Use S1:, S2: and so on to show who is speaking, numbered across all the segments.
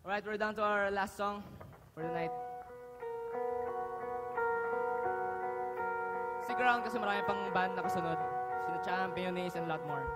S1: Alright, we're down to our last song for the night. Stick around kasi marami pang band na kasunod. Sina Champions and a lot more.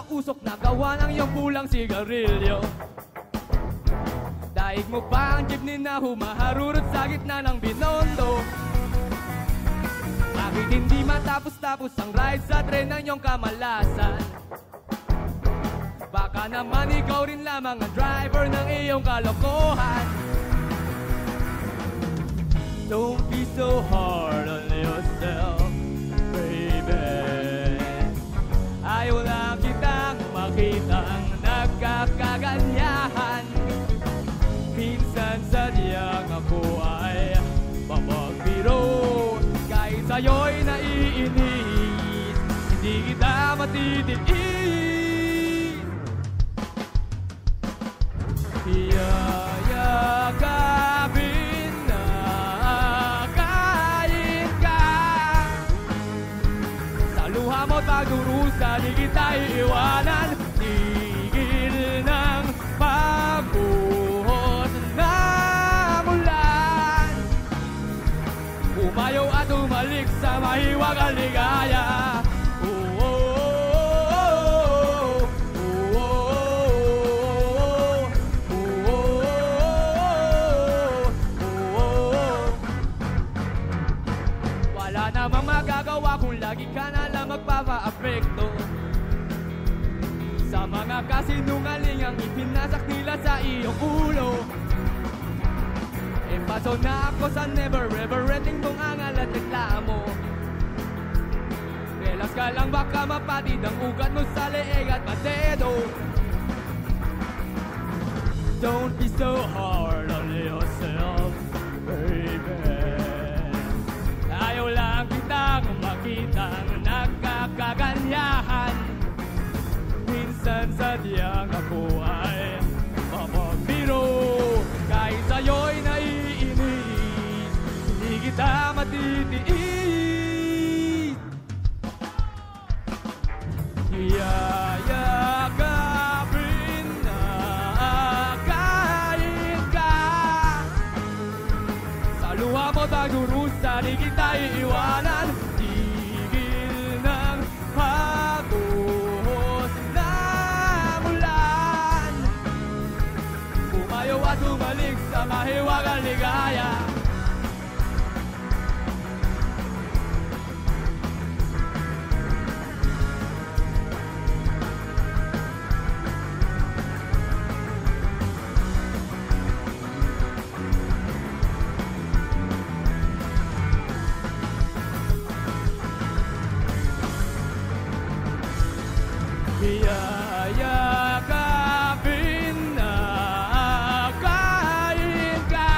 S2: Usok na gawa ng iyong pulang sigarilyo. Daig mo pa ang jeepney na humaharurot sa gitna ng binondo. Bakit hindi matapos-tapos ang ride sa tren ng iyong kamalasan? Baka naman ikaw rin lamang ang driver ng iyong kalokohan. Don't be so hard on yourself, baby. Ayaw lang kitang makitang nagkakaganyahan. Minsan sadyang ako ay mapagbiro. Kahit sa'yo'y naiinis, hindi kita matitiis. Yayakapin na kain ka. Sa luha mo't pagdurusa, di kita iiwanan. Tigil ng pagbuhos na mulan. Umayaw at umalik sa mahiwagang ligaya. Wala namang magagawa kung lagi ka na lang magpapa-apekto sa mga kasinungaling ang ipinasak nila sa iyong ulo. E paso na ako sa never-ever ending mong angal at reklamo. Relax ka lang, baka mapatid ang ugat mo sa leeg at matedo. Don't be so hard on yourself, baby. Ayaw lang kitang makitang nagkakaganyahan. Minsan sadyang ako ay mapagbiro. Kahit sa'yo'y naiinis, hindi kita matitiis. Yayakapin na kain ka. Sa luha mo't pagdurusa, di kita iiwanan. Tigil ng pagbuhos na mulan. Umayaw at umalik sa mahiwagang ligaya. Yayakapin na kain ka.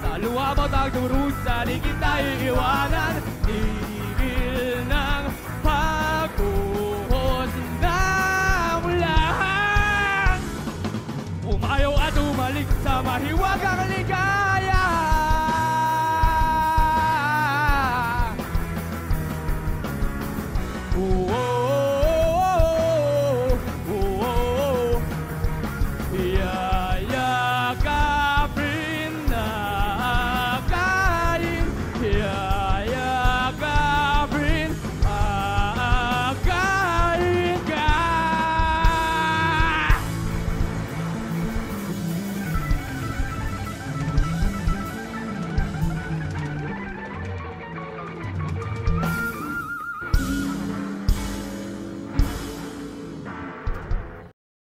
S2: Sa luha mo't pagdurusa, di kita iiwanan. Tigil ng pagbuhos na mulan. Umayaw at umalik sa mahiwagang